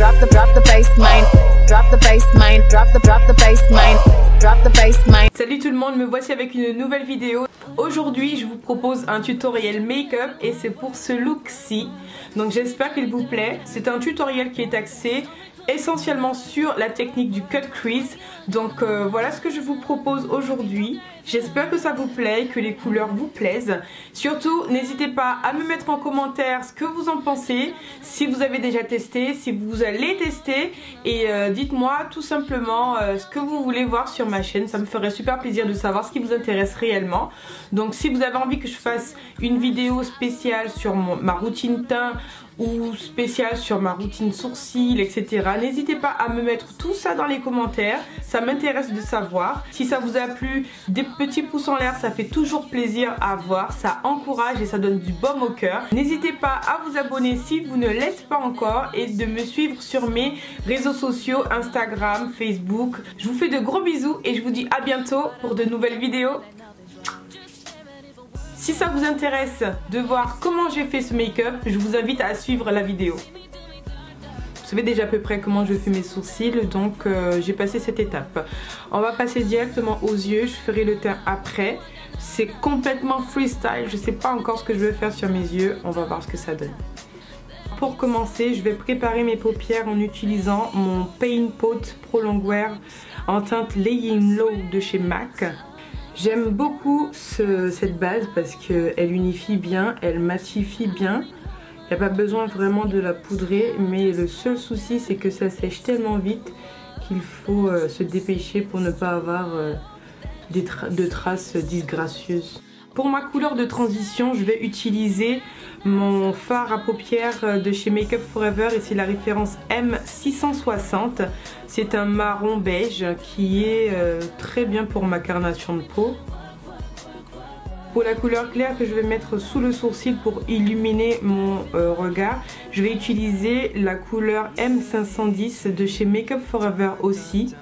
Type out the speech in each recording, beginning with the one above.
drop the bass, main, drop the bass, main, drop the bass, main, drop the bass, main. Salut tout le monde, me voici avec une nouvelle vidéo. Aujourd'hui je vous propose un tutoriel make-up et c'est pour ce look-ci. Donc j'espère qu'il vous plaît. C'est un tutoriel qui est axé essentiellement sur la technique du cut crease. Donc voilà ce que je vous propose aujourd'hui. J'espère que ça vous plaît, que les couleurs vous plaisent. Surtout n'hésitez pas à me mettre en commentaire ce que vous en pensez, si vous avez déjà testé, si vous allez tester, et dites-moi tout simplement ce que vous voulez voir sur ma chaîne. Ça me ferait super plaisir de savoir ce qui vous intéresse réellement. Donc si vous avez envie que je fasse une vidéo spéciale sur ma routine teint ou spécial sur ma routine sourcils, etc. N'hésitez pas à me mettre tout ça dans les commentaires, ça m'intéresse de savoir. Si ça vous a plu, des petits pouces en l'air, ça fait toujours plaisir à voir, ça encourage et ça donne du baume au cœur. N'hésitez pas à vous abonner si vous ne l'êtes pas encore et de me suivre sur mes réseaux sociaux, Instagram, Facebook. Je vous fais de gros bisous et je vous dis à bientôt pour de nouvelles vidéos. Si ça vous intéresse de voir comment j'ai fait ce make-up, je vous invite à suivre la vidéo. Vous savez déjà à peu près comment je fais mes sourcils, donc j'ai passé cette étape. On va passer directement aux yeux, je ferai le teint après. C'est complètement freestyle, je ne sais pas encore ce que je vais faire sur mes yeux, on va voir ce que ça donne. Pour commencer, je vais préparer mes paupières en utilisant mon Paint Pot Pro Longwear en teinte Laying Low de chez MAC. J'aime beaucoup cette base parce qu'elle unifie bien, elle matifie bien. Il n'y a pas besoin vraiment de la poudrer, mais le seul souci c'est que ça sèche tellement vite qu'il faut se dépêcher pour ne pas avoir de traces disgracieuses. Pour ma couleur de transition, je vais utiliser mon fard à paupières de chez Make Up For Ever et c'est la référence M660. C'est un marron beige qui est très bien pour ma carnation de peau. Pour la couleur claire que je vais mettre sous le sourcil pour illuminer mon regard, je vais utiliser la couleur M510 de chez Make Up For Ever aussi.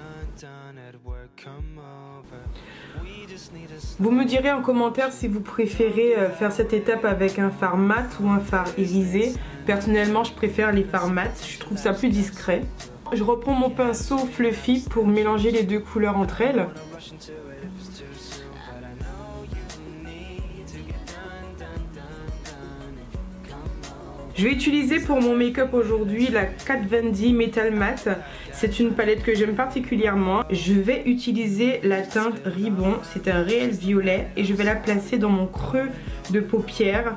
Vous me direz en commentaire si vous préférez faire cette étape avec un fard mat ou un fard irisé. Personnellement, je préfère les fards mat, je trouve ça plus discret. Je reprends mon pinceau fluffy pour mélanger les deux couleurs entre elles. Je vais utiliser pour mon make-up aujourd'hui la Kat Von D Metal Matte. C'est une palette que j'aime particulièrement. Je vais utiliser la teinte Ribbon, c'est un réel violet et je vais la placer dans mon creux de paupière.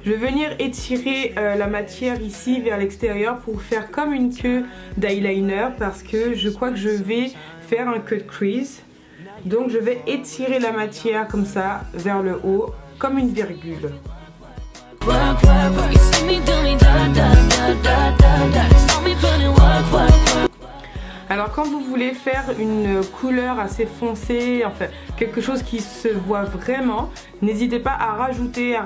Je vais venir étirer la matière ici vers l'extérieur pour faire comme une queue d'eyeliner parce que je crois que je vais faire un cut crease. Donc je vais étirer la matière comme ça vers le haut comme une virgule. Alors quand vous voulez faire une couleur assez foncée, enfin quelque chose qui se voit vraiment, n'hésitez pas à rajouter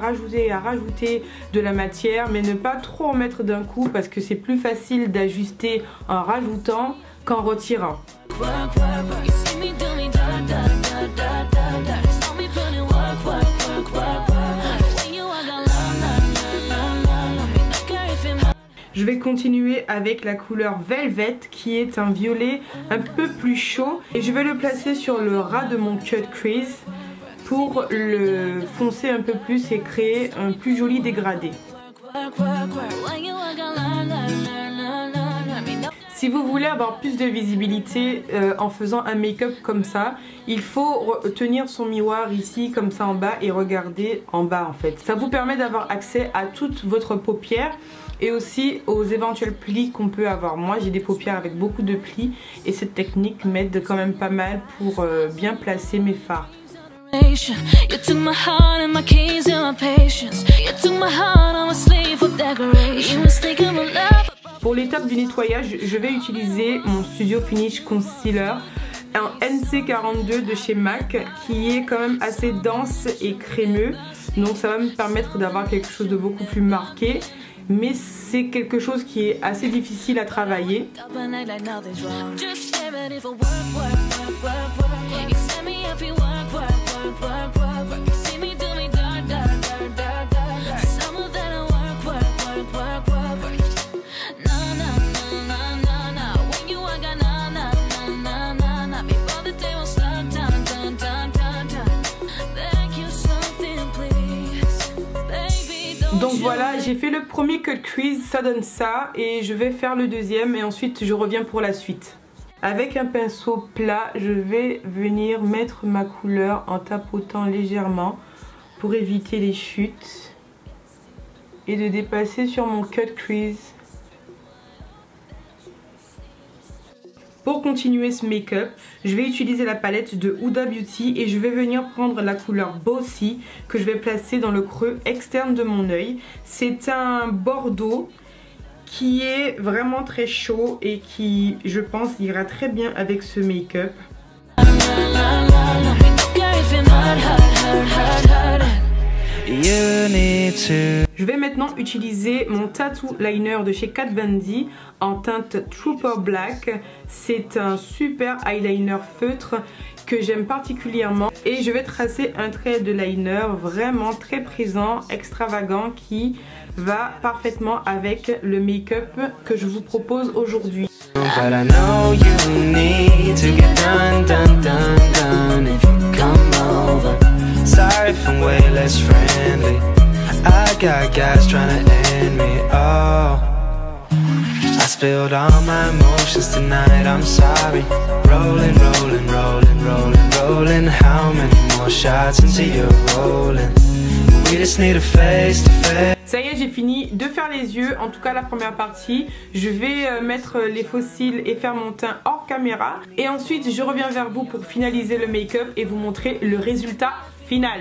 de la matière, mais ne pas trop en mettre d'un coup parce que c'est plus facile d'ajuster en rajoutant qu'en retirant. Je vais continuer avec la couleur Velvet qui est un violet un peu plus chaud et je vais le placer sur le ras de mon cut crease pour le foncer un peu plus et créer un plus joli dégradé. Si vous voulez avoir plus de visibilité en faisant un make-up comme ça, il faut tenir son miroir ici comme ça en bas et regarder en bas en fait. Ça vous permet d'avoir accès à toute votre paupière et aussi aux éventuels plis qu'on peut avoir. Moi j'ai des paupières avec beaucoup de plis et cette technique m'aide quand même pas mal pour bien placer mes fards. Pour l'étape du nettoyage, je vais utiliser mon Studio Finish Concealer, un NC42 de chez MAC qui est quand même assez dense et crémeux. Donc ça va me permettre d'avoir quelque chose de beaucoup plus marqué. Mais c'est quelque chose qui est assez difficile à travailler. voilà, j'ai fait le premier cut crease, ça donne ça. Et je vais faire le deuxième et ensuite je reviens pour la suite. Avec un pinceau plat, je vais venir mettre ma couleur en tapotant légèrement pour éviter les chutes et de dépasser sur mon cut crease. Pour continuer ce make-up, je vais utiliser la palette de Huda Beauty et je vais venir prendre la couleur Bossy que je vais placer dans le creux externe de mon œil. C'est un bordeaux qui est vraiment très chaud et qui, je pense, ira très bien avec ce make-up. Je vais maintenant utiliser mon tattoo liner de chez Kat Von D en teinte Trooper Black. C'est un super eyeliner feutre que j'aime particulièrement et je vais tracer un trait de liner vraiment très présent, extravagant, qui va parfaitement avec le make-up que je vous propose aujourd'hui. Sorry if I'm way less friendly. I got guys trying to end me. Oh, I spilled all my emotions tonight. I'm sorry. Rolling, rolling, rolling, rolling, rolling. How many more shots until you're rolling? We just need a face to face. Ça y est, j'ai fini de faire les yeux, en tout cas la première partie. Je vais mettre les faux cils et faire mon teint hors caméra. Et ensuite, je reviens vers vous pour finaliser le make-up et vous montrer le résultat final.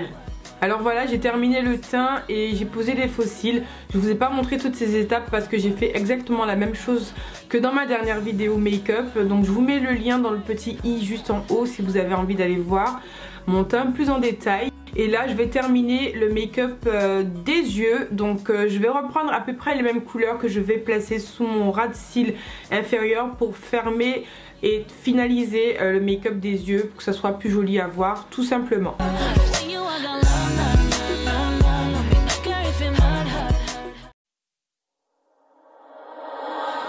Alors voilà, j'ai terminé le teint et j'ai posé les faux cils. Je vous ai pas montré toutes ces étapes parce que j'ai fait exactement la même chose que dans ma dernière vidéo make-up. Donc je vous mets le lien dans le petit i juste en haut si vous avez envie d'aller voir mon teint plus en détail. Et là je vais terminer le make-up des yeux. Donc je vais reprendre à peu près les mêmes couleurs que je vais placer sous mon ras de cils inférieur pour fermer et finaliser le make-up des yeux pour que ça soit plus joli à voir tout simplement.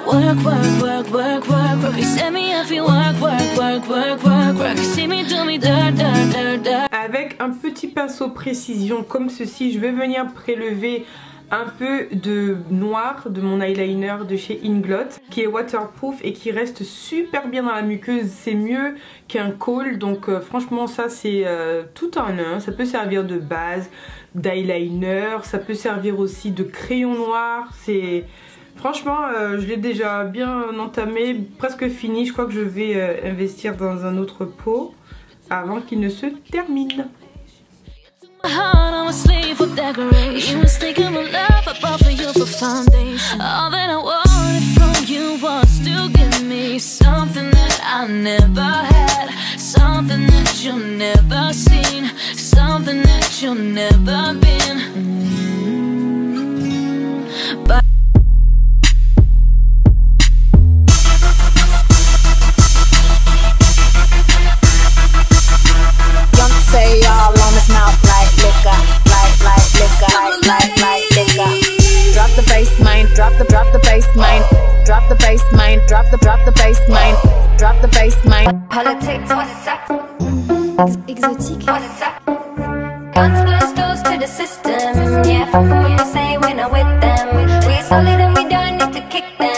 Work, work, work, work, work, work. You set me up, you work, work, work, work, work, work. You see me do me dirt, dirt, dirt, dirt. Avec un petit pinceau précision comme ceci, je vais venir prélever un peu de noir de mon eyeliner de chez Inglot qui est waterproof et qui reste super bien dans la muqueuse. C'est mieux qu'un kohl, donc franchement ça c'est tout en un. Ça peut servir de base, d'eyeliner, ça peut servir aussi de crayon noir. C'est franchement je l'ai déjà bien entamé, presque fini. Je crois que je vais investir dans un autre pot avant qu'il ne se termine. I'm a slave for decoration. You mistake my love, I bought for you for foundation. All that I wanted from you was to give me something that I never had, something that you've never seen, something that you've never been. But Say all on his mouth like liquor, like liquor, like liquor. Drop the bass, mine, drop the bass, mine, drop the bass, mine, drop the bass, mine, drop the bass, mine. Politics, what's up? Exotique, what's up? Guns blast doors to the system. Yeah, fuck what you say when I'm with them. We solid and we don't need to kick them.